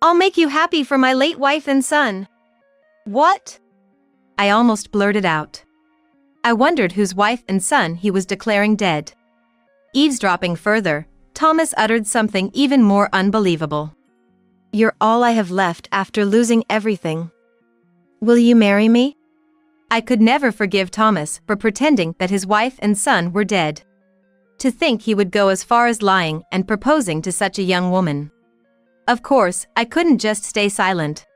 I'll make you happy for my late wife and son." "What?" I almost blurted out. I wondered whose wife and son he was declaring dead. Eavesdropping further, Thomas uttered something even more unbelievable. "You're all I have left after losing everything. Will you marry me?" I could never forgive Thomas for pretending that his wife and son were dead. To think he would go as far as lying and proposing to such a young woman. Of course, I couldn't just stay silent.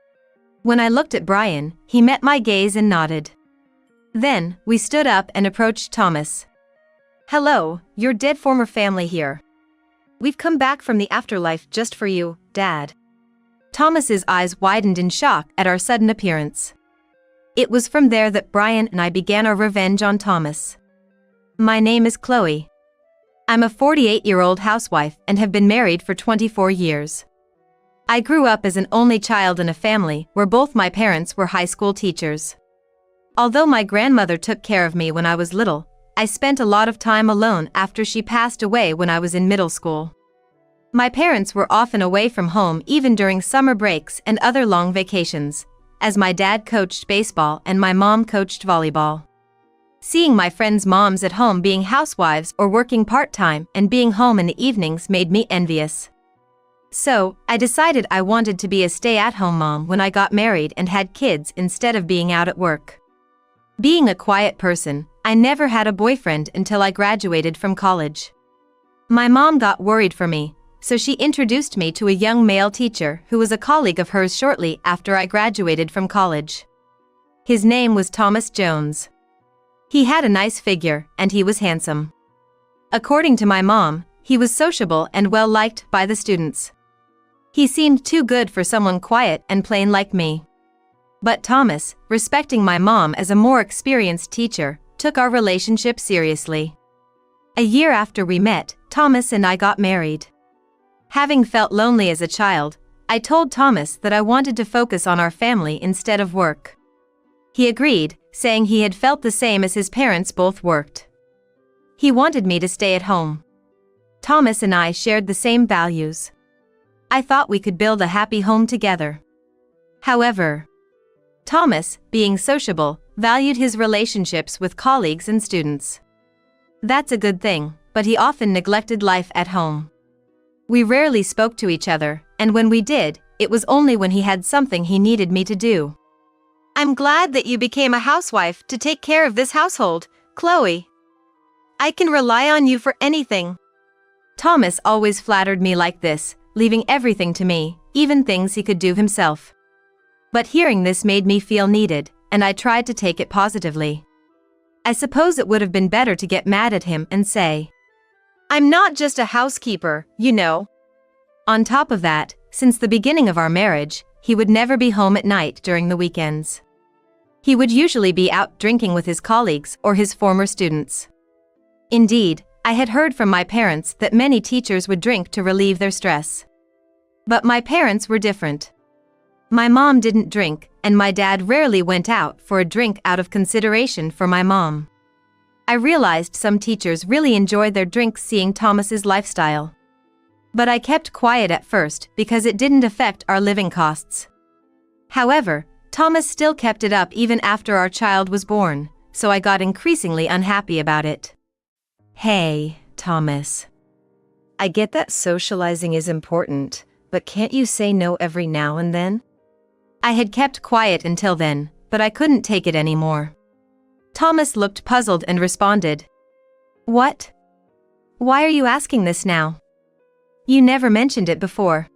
When I looked at Brian, he met my gaze and nodded. Then, we stood up and approached Thomas. "Hello, your dead former family here. We've come back from the afterlife just for you, Dad." Thomas's eyes widened in shock at our sudden appearance. It was from there that Brian and I began our revenge on Thomas. "My name is Chloe. I'm a 48-year-old housewife and have been married for 24 years. I grew up as an only child in a family where both my parents were high school teachers. Although my grandmother took care of me when I was little, I spent a lot of time alone after she passed away when I was in middle school. My parents were often away from home even during summer breaks and other long vacations, as my dad coached baseball and my mom coached volleyball. Seeing my friends' moms at home being housewives or working part-time and being home in the evenings made me envious. So, I decided I wanted to be a stay-at-home mom when I got married and had kids instead of being out at work. Being a quiet person, I never had a boyfriend until I graduated from college. My mom got worried for me, so she introduced me to a young male teacher who was a colleague of hers shortly after I graduated from college. His name was Thomas Jones. He had a nice figure, and he was handsome. According to my mom, he was sociable and well-liked by the students. He seemed too good for someone quiet and plain like me. But Thomas, respecting my mom as a more experienced teacher, took our relationship seriously. A year after we met, Thomas and I got married. Having felt lonely as a child, I told Thomas that I wanted to focus on our family instead of work. He agreed, saying he had felt the same as his parents both worked. He wanted me to stay at home. Thomas and I shared the same values. I thought we could build a happy home together. However, Thomas, being sociable, valued his relationships with colleagues and students. That's a good thing, but he often neglected life at home. We rarely spoke to each other, and when we did, it was only when he had something he needed me to do. "I'm glad that you became a housewife to take care of this household, Chloe. I can rely on you for anything." Thomas always flattered me like this, leaving everything to me, even things he could do himself. But hearing this made me feel needed, and I tried to take it positively. I suppose it would have been better to get mad at him and say, "I'm not just a housekeeper, you know." On top of that, since the beginning of our marriage, he would never be home at night during the weekends. He would usually be out drinking with his colleagues or his former students. Indeed, I had heard from my parents that many teachers would drink to relieve their stress. But my parents were different. My mom didn't drink, and my dad rarely went out for a drink out of consideration for my mom. I realized some teachers really enjoyed their drinks seeing Thomas's lifestyle. But I kept quiet at first because it didn't affect our living costs. However, Thomas still kept it up even after our child was born, so I got increasingly unhappy about it. "Hey, Thomas. I get that socializing is important, but can't you say no every now and then?" I had kept quiet until then, but I couldn't take it anymore. Thomas looked puzzled and responded, "What? Why are you asking this now? You never mentioned it before."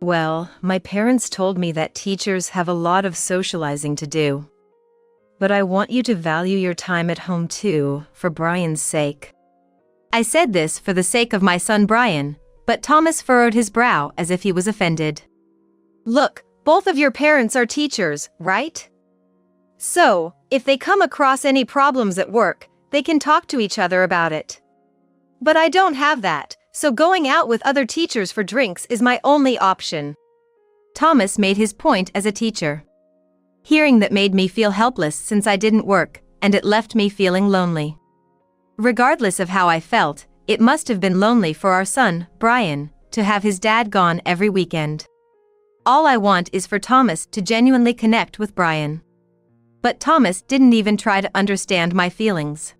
"Well, my parents told me that teachers have a lot of socializing to do. But I want you to value your time at home too, for Brian's sake." I said this for the sake of my son Brian, but Thomas furrowed his brow as if he was offended. "Look, both of your parents are teachers, right? So, if they come across any problems at work, they can talk to each other about it. But I don't have that, so going out with other teachers for drinks is my only option." Thomas made his point as a teacher. Hearing that made me feel helpless since I didn't work, and it left me feeling lonely. Regardless of how I felt, it must have been lonely for our son, Brian, to have his dad gone every weekend. All I want is for Thomas to genuinely connect with Brian. But Thomas didn't even try to understand my feelings.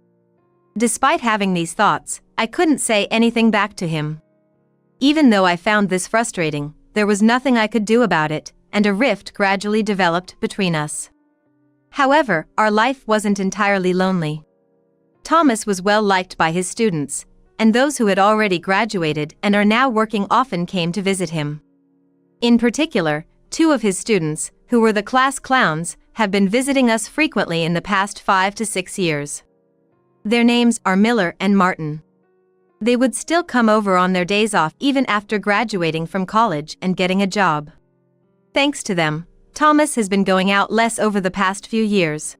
Despite having these thoughts, I couldn't say anything back to him. Even though I found this frustrating, there was nothing I could do about it, and a rift gradually developed between us. However, our life wasn't entirely lonely. Thomas was well liked by his students, and those who had already graduated and are now working often came to visit him. In particular, 2 of his students, who were the class clowns, have been visiting us frequently in the past 5 to 6 years. Their names are Miller and Martin. They would still come over on their days off even after graduating from college and getting a job. Thanks to them, Thomas has been going out less over the past few years.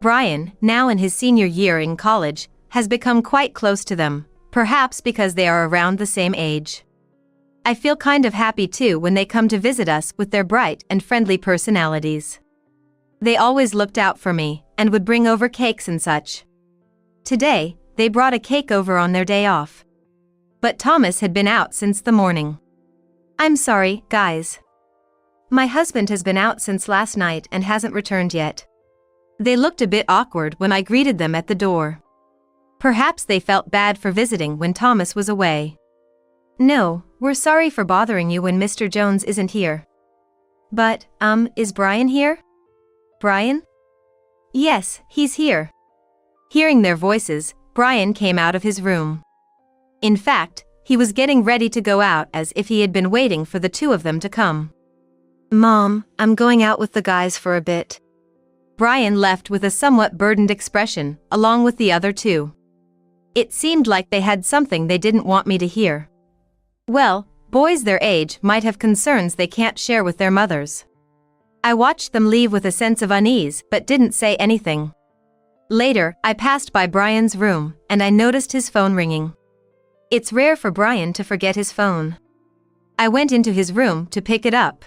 Brian, now in his senior year in college, has become quite close to them, perhaps because they are around the same age. I feel kind of happy too when they come to visit us with their bright and friendly personalities. They always looked out for me and would bring over cakes and such. Today, they brought a cake over on their day off. But Thomas had been out since the morning. I'm sorry, guys. My husband has been out since last night and hasn't returned yet. They looked a bit awkward when I greeted them at the door. Perhaps they felt bad for visiting when Thomas was away. No, we're sorry for bothering you when Mr. Jones isn't here. But, is Brian here? Brian? Yes, he's here. Hearing their voices, Brian came out of his room. In fact, he was getting ready to go out as if he had been waiting for the 2 of them to come. Mom, I'm going out with the guys for a bit. Brian left with a somewhat burdened expression, along with the other 2. It seemed like they had something they didn't want me to hear. Well, boys their age might have concerns they can't share with their mothers. I watched them leave with a sense of unease but didn't say anything. Later, I passed by Brian's room, and I noticed his phone ringing. It's rare for Brian to forget his phone. I went into his room to pick it up.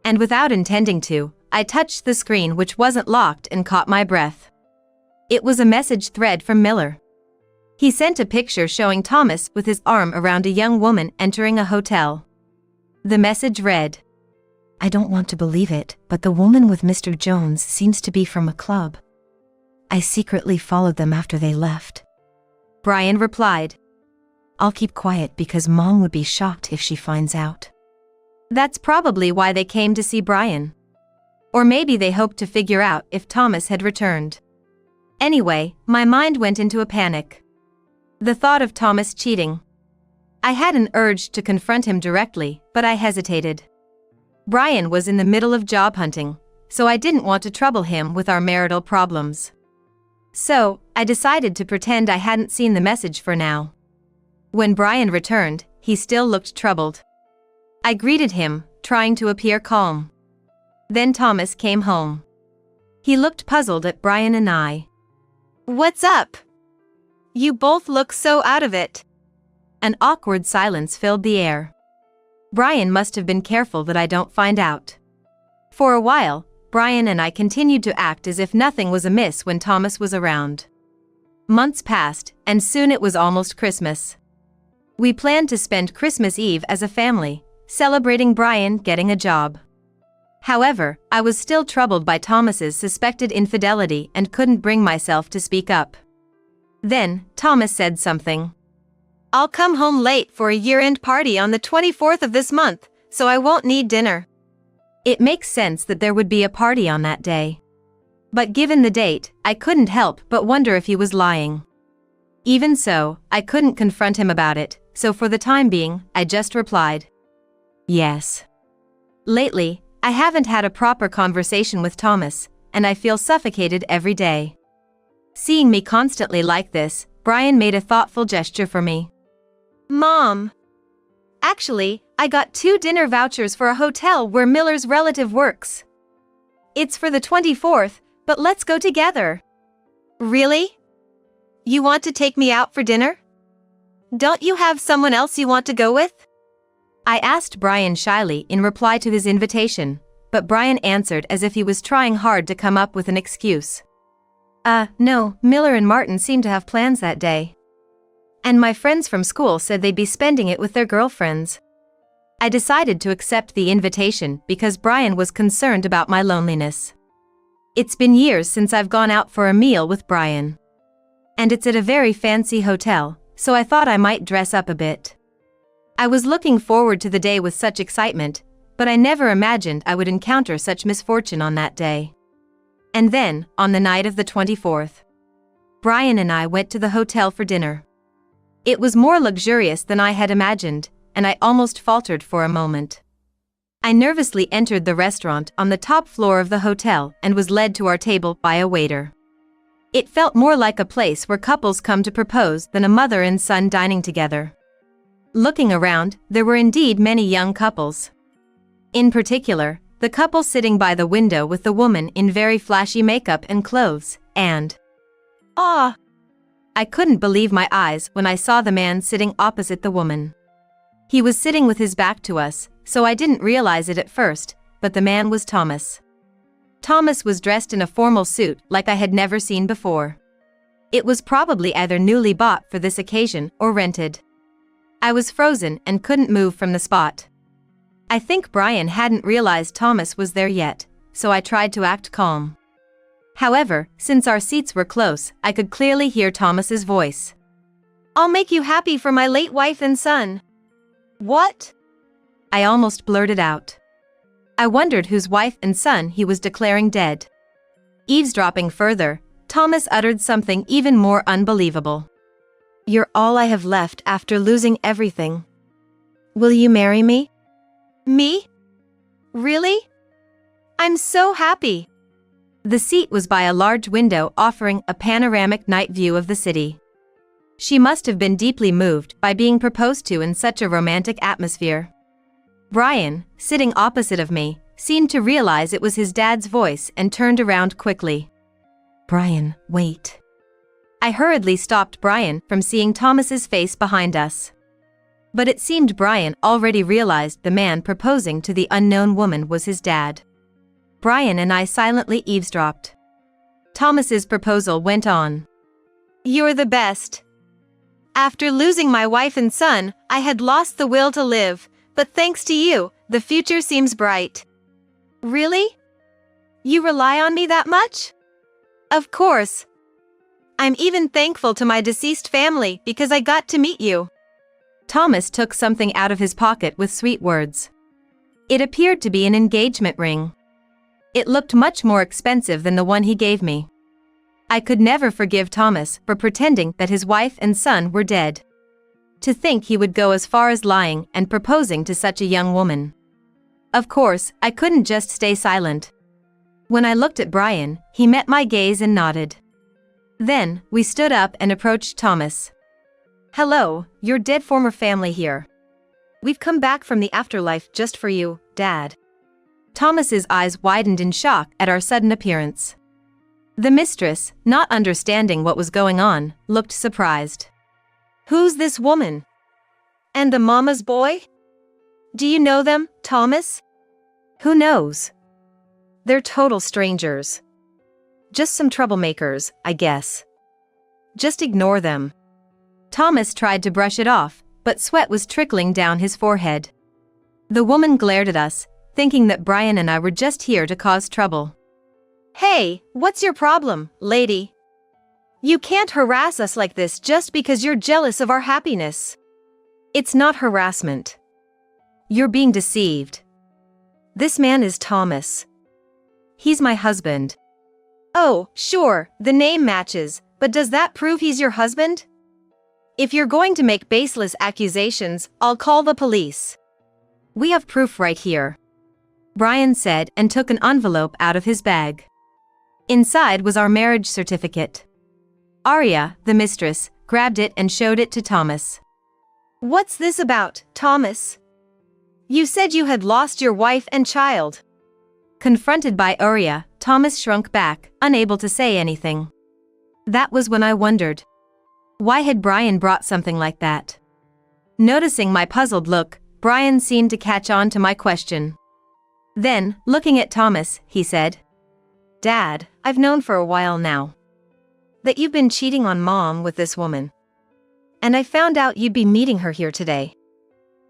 And without intending to, I touched the screen which wasn't locked and caught my breath. It was a message thread from Miller. He sent a picture showing Thomas with his arm around a young woman entering a hotel. The message read, I don't want to believe it, but the woman with Mr. Jones seems to be from a club. I secretly followed them after they left. Brian replied, I'll keep quiet because Mom would be shocked if she finds out. That's probably why they came to see Brian. Or maybe they hoped to figure out if Thomas had returned. Anyway, my mind went into a panic. The thought of Thomas cheating. I had an urge to confront him directly, but I hesitated. Brian was in the middle of job hunting, so I didn't want to trouble him with our marital problems. So, I decided to pretend I hadn't seen the message for now. When Brian returned, he still looked troubled. I greeted him, trying to appear calm. Then Thomas came home. He looked puzzled at Brian and I. What's up? You both look so out of it. An awkward silence filled the air. Brian must have been careful that I don't find out. For a while, Brian and I continued to act as if nothing was amiss when Thomas was around. Months passed, and soon it was almost Christmas. We planned to spend Christmas Eve as a family, celebrating Brian getting a job. However, I was still troubled by Thomas's suspected infidelity and couldn't bring myself to speak up. Then, Thomas said something. I'll come home late for a year-end party on the 24th of this month, so I won't need dinner. It makes sense that there would be a party on that day. But given the date, I couldn't help but wonder if he was lying. Even so, I couldn't confront him about it, so for the time being, I just replied, yes. Lately, I haven't had a proper conversation with Thomas, and I feel suffocated every day. Seeing me constantly like this, Brian made a thoughtful gesture for me. Mom! Actually, I got 2 dinner vouchers for a hotel where Miller's relative works. It's for the 24th, but let's go together. Really? You want to take me out for dinner? Don't you have someone else you want to go with? I asked Brian shyly in reply to his invitation, but Brian answered as if he was trying hard to come up with an excuse. No, Miller and Martin seem to have plans that day. And my friends from school said they'd be spending it with their girlfriends. I decided to accept the invitation because Brian was concerned about my loneliness. It's been years since I've gone out for a meal with Brian. And it's at a very fancy hotel, so I thought I might dress up a bit. I was looking forward to the day with such excitement, but I never imagined I would encounter such misfortune on that day. And then, on the night of the 24th, Brian and I went to the hotel for dinner. It was more luxurious than I had imagined, and I almost faltered for a moment. I nervously entered the restaurant on the top floor of the hotel and was led to our table by a waiter. It felt more like a place where couples come to propose than a mother and son dining together. Looking around, there were indeed many young couples. In particular, the couple sitting by the window with the woman in very flashy makeup and clothes, and I couldn't believe my eyes when I saw the man sitting opposite the woman. He was sitting with his back to us, so I didn't realize it at first, but the man was Thomas. Thomas was dressed in a formal suit like I had never seen before. It was probably either newly bought for this occasion or rented. I was frozen and couldn't move from the spot. I think Brian hadn't realized Thomas was there yet, so I tried to act calm. However, since our seats were close, I could clearly hear Thomas's voice. "I'll make you happy for my late wife and son." "What?" I almost blurted out. I wondered whose wife and son he was declaring dead. Eavesdropping further, Thomas uttered something even more unbelievable. "You're all I have left after losing everything. Will you marry me?" "Me? Really? I'm so happy." The seat was by a large window offering a panoramic night view of the city. She must have been deeply moved by being proposed to in such a romantic atmosphere. Brian, sitting opposite of me, seemed to realize it was his dad's voice and turned around quickly. "Brian, wait." I hurriedly stopped Brian from seeing Thomas's face behind us. But it seemed Brian already realized the man proposing to the unknown woman was his dad. Brian and I silently eavesdropped. Thomas's proposal went on. "You're the best. After losing my wife and son, I had lost the will to live, but thanks to you, the future seems bright." "Really? You rely on me that much?" "Of course. I'm even thankful to my deceased family because I got to meet you." Thomas took something out of his pocket with sweet words. It appeared to be an engagement ring. It looked much more expensive than the one he gave me. I could never forgive Thomas for pretending that his wife and son were dead. To think he would go as far as lying and proposing to such a young woman. Of course, I couldn't just stay silent. When I looked at Brian, he met my gaze and nodded. Then, we stood up and approached Thomas. "Hello, your dead former family here. We've come back from the afterlife just for you, Dad." Thomas's eyes widened in shock at our sudden appearance. The mistress, not understanding what was going on, looked surprised. "Who's this woman? And the mama's boy? Do you know them, Thomas?" "Who knows? They're total strangers. Just some troublemakers, I guess. Just ignore them." Thomas tried to brush it off, but sweat was trickling down his forehead. The woman glared at us, thinking that Brian and I were just here to cause trouble. "Hey, what's your problem, lady? You can't harass us like this just because you're jealous of our happiness." "It's not harassment. You're being deceived. This man is Thomas. He's my husband." "Oh, sure, the name matches, but does that prove he's your husband? If you're going to make baseless accusations, I'll call the police." "We have proof right here," Brian said and took an envelope out of his bag. Inside was our marriage certificate. Arya, the mistress, grabbed it and showed it to Thomas. "What's this about, Thomas? You said you had lost your wife and child." Confronted by Arya, Thomas shrunk back, unable to say anything. That was when I wondered. Why had Brian brought something like that? Noticing my puzzled look, Brian seemed to catch on to my question. Then, looking at Thomas, he said, "Dad, I've known for a while now that you've been cheating on Mom with this woman. And I found out you'd be meeting her here today."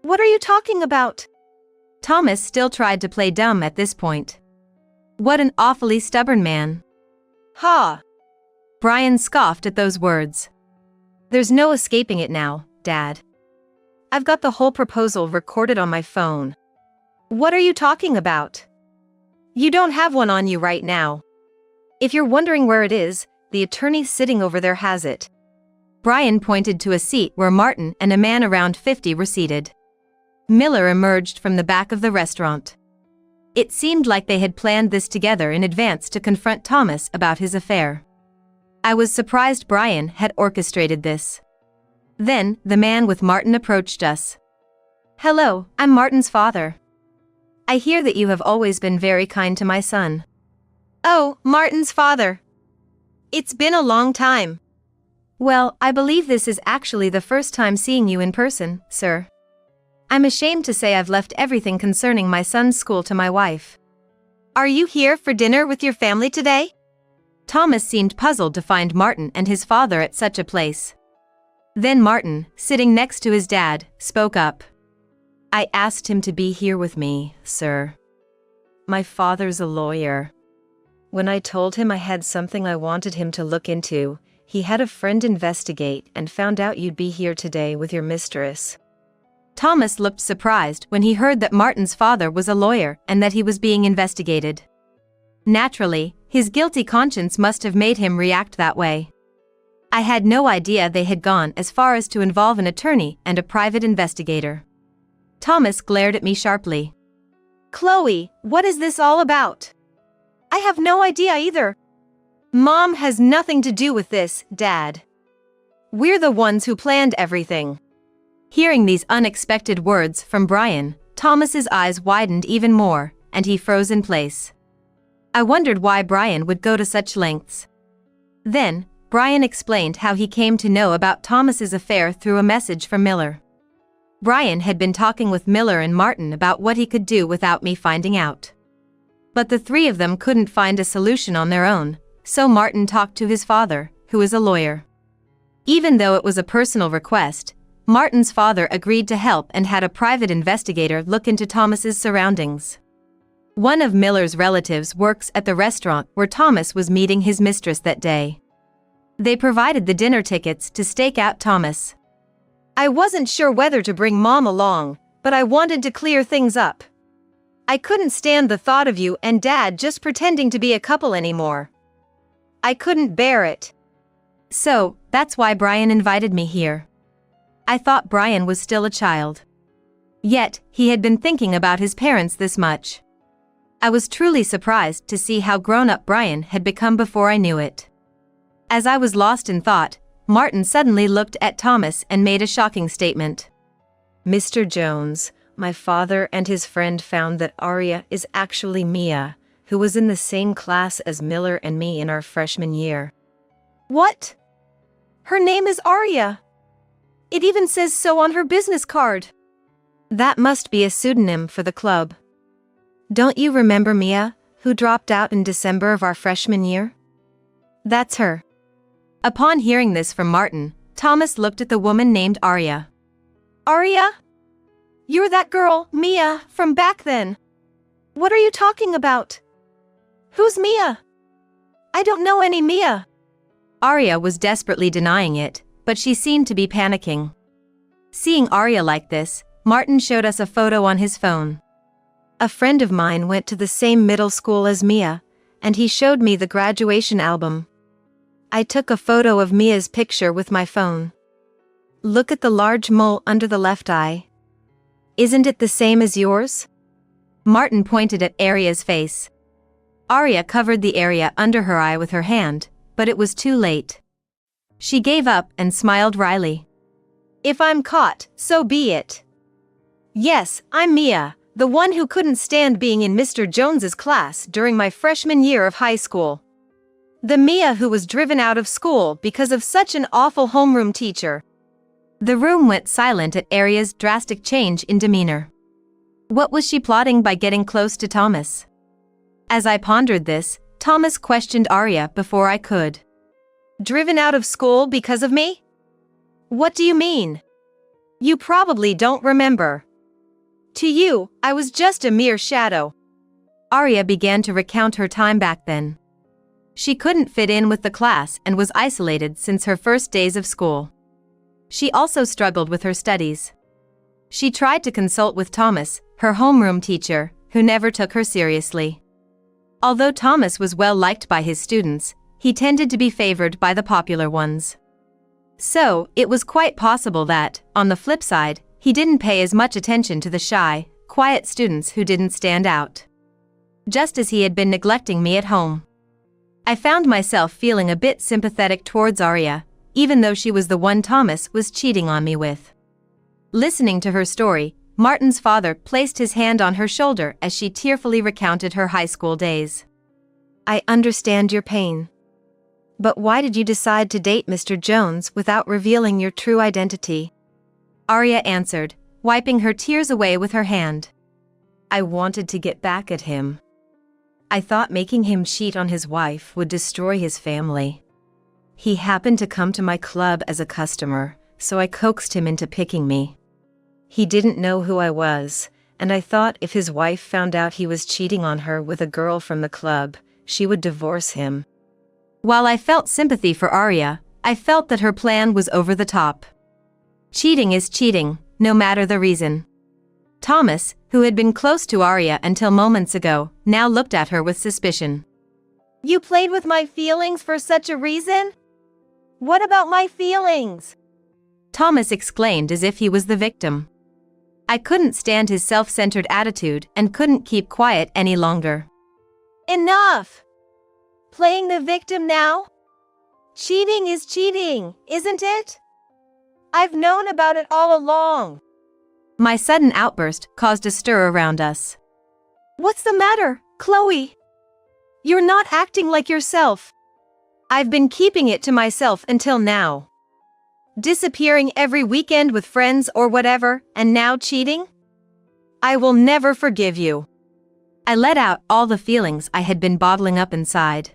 "What are you talking about?" Thomas still tried to play dumb at this point. What an awfully stubborn man. Ha! Brian scoffed at those words. There's no escaping it now, Dad. I've got the whole proposal recorded on my phone. What are you talking about? You don't have one on you right now. If you're wondering where it is, the attorney sitting over there has it. Brian pointed to a seat where Martin and a man around 50 were seated. Miller emerged from the back of the restaurant. It seemed like they had planned this together in advance to confront Thomas about his affair. I was surprised Brian had orchestrated this. Then, the man with Martin approached us. Hello, I'm Martin's father. I hear that you have always been very kind to my son. Oh, Martin's father. It's been a long time. Well, I believe this is actually the first time seeing you in person, sir. I'm ashamed to say I've left everything concerning my son's school to my wife. Are you here for dinner with your family today? Thomas seemed puzzled to find Martin and his father at such a place. Then Martin, sitting next to his dad, spoke up. I asked him to be here with me, sir. My father's a lawyer. When I told him I had something I wanted him to look into, he had a friend investigate and found out you'd be here today with your mistress. Thomas looked surprised when he heard that Martin's father was a lawyer and that he was being investigated. Naturally, his guilty conscience must have made him react that way. I had no idea they had gone as far as to involve an attorney and a private investigator. Thomas glared at me sharply. Chloe, what is this all about? I have no idea either. Mom has nothing to do with this, Dad. We're the ones who planned everything. Hearing these unexpected words from Brian, Thomas's eyes widened even more, and he froze in place. I wondered why Brian would go to such lengths. Then, Brian explained how he came to know about Thomas's affair through a message from Miller. Brian had been talking with Miller and Martin about what he could do without me finding out. But the three of them couldn't find a solution on their own, so Martin talked to his father, who is a lawyer. Even though it was a personal request, Martin's father agreed to help and had a private investigator look into Thomas's surroundings. One of Miller's relatives works at the restaurant where Thomas was meeting his mistress that day. They provided the dinner tickets to stake out Thomas. I wasn't sure whether to bring Mom along, but I wanted to clear things up. I couldn't stand the thought of you and Dad just pretending to be a couple anymore. I couldn't bear it. So, that's why Brian invited me here. I thought Brian was still a child. Yet, he had been thinking about his parents this much. I was truly surprised to see how grown-up Brian had become before I knew it. As I was lost in thought, Martin suddenly looked at Thomas and made a shocking statement. Mr. Jones, my father and his friend found that Aria is actually Mia, who was in the same class as Miller and me in our freshman year. What? Her name is Aria. It even says so on her business card. That must be a pseudonym for the club. Don't you remember Mia, who dropped out in December of our freshman year? That's her. Upon hearing this from Martin, Thomas looked at the woman named Aria. Aria? You're that girl, Mia, from back then. What are you talking about? Who's Mia? I don't know any Mia. Aria was desperately denying it, but she seemed to be panicking. Seeing Aria like this, Martin showed us a photo on his phone. A friend of mine went to the same middle school as Mia, and he showed me the graduation album. I took a photo of Mia's picture with my phone. Look at the large mole under the left eye. Isn't it the same as yours? Martin pointed at Aria's face. Aria covered the area under her eye with her hand, but it was too late. She gave up and smiled wryly. If I'm caught, so be it. Yes, I'm Mia, the one who couldn't stand being in Mr. Jones's class during my freshman year of high school. The Mia who was driven out of school because of such an awful homeroom teacher. The room went silent at Aria's drastic change in demeanor. What was she plotting by getting close to Thomas? As I pondered this, Thomas questioned Aria before I could. Driven out of school because of me? What do you mean? You probably don't remember. To you, I was just a mere shadow. Arya began to recount her time back then. She couldn't fit in with the class and was isolated since her first days of school. She also struggled with her studies. She tried to consult with Thomas, her homeroom teacher, who never took her seriously. Although Thomas was well liked by his students, he tended to be favored by the popular ones. So, it was quite possible that, on the flip side, he didn't pay as much attention to the shy, quiet students who didn't stand out. Just as he had been neglecting me at home. I found myself feeling a bit sympathetic towards Arya, even though she was the one Thomas was cheating on me with. Listening to her story, Martin's father placed his hand on her shoulder as she tearfully recounted her high school days. I understand your pain. But why did you decide to date Mr. Jones without revealing your true identity? Arya answered, wiping her tears away with her hand. I wanted to get back at him. I thought making him cheat on his wife would destroy his family. He happened to come to my club as a customer, so I coaxed him into picking me. He didn't know who I was, and I thought if his wife found out he was cheating on her with a girl from the club, she would divorce him. While I felt sympathy for Arya, I felt that her plan was over the top. Cheating is cheating, no matter the reason. Thomas, who had been close to Arya until moments ago, now looked at her with suspicion. You played with my feelings for such a reason? What about my feelings? Thomas exclaimed as if he was the victim. I couldn't stand his self-centered attitude and couldn't keep quiet any longer. Enough! Playing the victim now? Cheating is cheating, isn't it? I've known about it all along. My sudden outburst caused a stir around us. What's the matter, Chloe? You're not acting like yourself. I've been keeping it to myself until now. Disappearing every weekend with friends or whatever, and now cheating? I will never forgive you. I let out all the feelings I had been bottling up inside.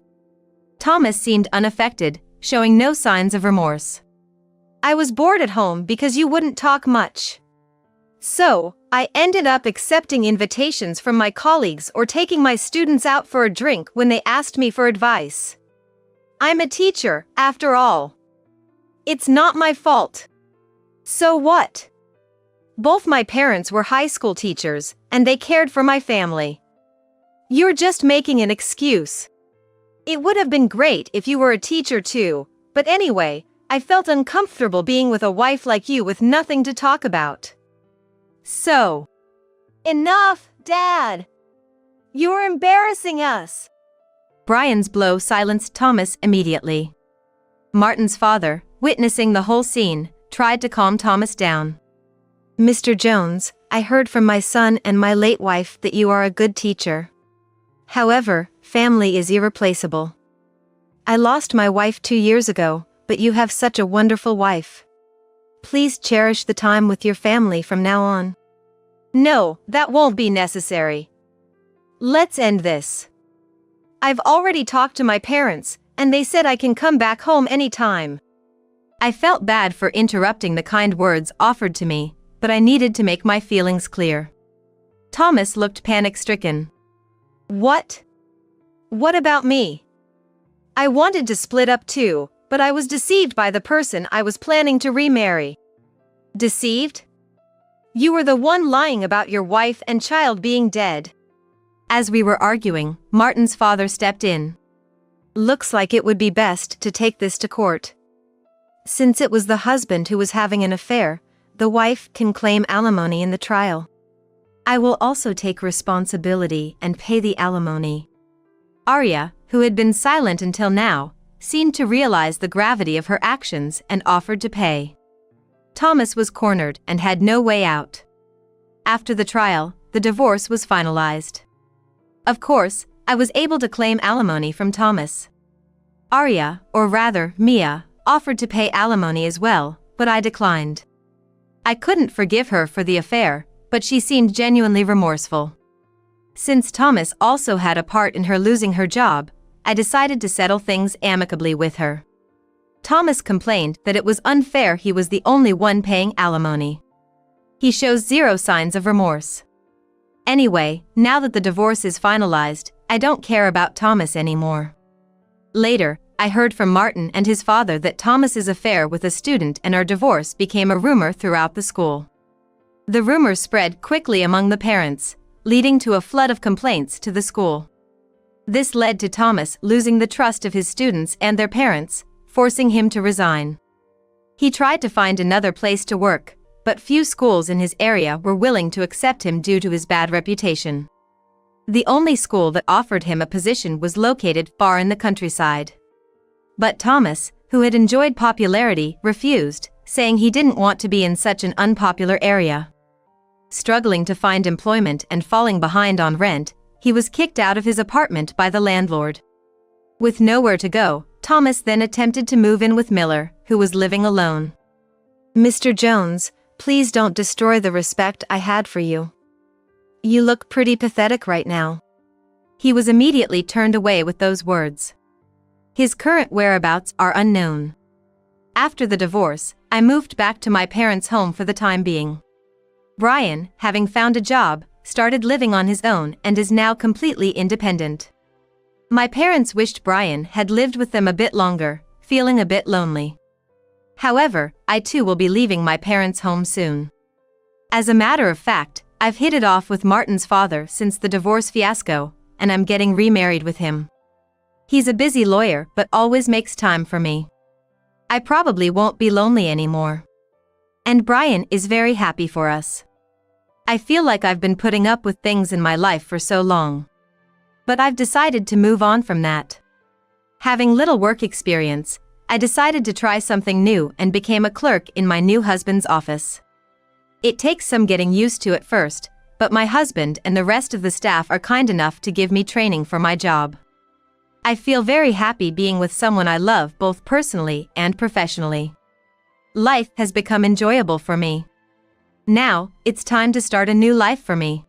Thomas seemed unaffected, showing no signs of remorse. I was bored at home because you wouldn't talk much. So, I ended up accepting invitations from my colleagues or taking my students out for a drink when they asked me for advice. I'm a teacher, after all. It's not my fault. So what? Both my parents were high school teachers, and they cared for my family. You're just making an excuse. It would have been great if you were a teacher too, but anyway, I felt uncomfortable being with a wife like you with nothing to talk about. So. Enough, Dad! You're embarrassing us! Brian's blow silenced Thomas immediately. Martin's father, witnessing the whole scene, tried to calm Thomas down. Mr. Jones, I heard from my son and my late wife that you are a good teacher. However, family is irreplaceable. I lost my wife 2 years ago, but you have such a wonderful wife. Please cherish the time with your family from now on. No, that won't be necessary. Let's end this. I've already talked to my parents, and they said I can come back home anytime. I felt bad for interrupting the kind words offered to me, but I needed to make my feelings clear. Thomas looked panic-stricken. What? What about me? I wanted to split up too, but I was deceived by the person I was planning to remarry. Deceived? You were the one lying about your wife and child being dead. As we were arguing, Martin's father stepped in. Looks like it would be best to take this to court. Since it was the husband who was having an affair, the wife can claim alimony in the trial. I will also take responsibility and pay the alimony. Arya, who had been silent until now, seemed to realize the gravity of her actions and offered to pay. Thomas was cornered and had no way out. After the trial, the divorce was finalized. Of course, I was able to claim alimony from Thomas. Arya, or rather, Mia, offered to pay alimony as well, but I declined. I couldn't forgive her for the affair, but she seemed genuinely remorseful. Since Thomas also had a part in her losing her job, I decided to settle things amicably with her. Thomas complained that it was unfair he was the only one paying alimony. He shows zero signs of remorse. Anyway, now that the divorce is finalized, I don't care about Thomas anymore. Later, I heard from Martin and his father that Thomas's affair with a student and our divorce became a rumor throughout the school. The rumor spread quickly among the parents, leading to a flood of complaints to the school. This led to Thomas losing the trust of his students and their parents, forcing him to resign. He tried to find another place to work, but few schools in his area were willing to accept him due to his bad reputation. The only school that offered him a position was located far in the countryside. But Thomas, who had enjoyed popularity, refused, saying he didn't want to be in such an unpopular area. Struggling to find employment and falling behind on rent, he was kicked out of his apartment by the landlord. With nowhere to go, Thomas then attempted to move in with Miller, who was living alone. "Mr. Jones, please don't destroy the respect I had for you. You look pretty pathetic right now." He was immediately turned away with those words. His current whereabouts are unknown. After the divorce, I moved back to my parents' home for the time being. Brian, having found a job, started living on his own and is now completely independent. My parents wished Brian had lived with them a bit longer, feeling a bit lonely. However, I too will be leaving my parents' home soon. As a matter of fact, I've hit it off with Martin's father since the divorce fiasco, and I'm getting remarried with him. He's a busy lawyer but always makes time for me. I probably won't be lonely anymore. And Brian is very happy for us. I feel like I've been putting up with things in my life for so long. But I've decided to move on from that. Having little work experience, I decided to try something new and became a clerk in my new husband's office. It takes some getting used to at first, but my husband and the rest of the staff are kind enough to give me training for my job. I feel very happy being with someone I love both personally and professionally. Life has become enjoyable for me. Now, it's time to start a new life for me.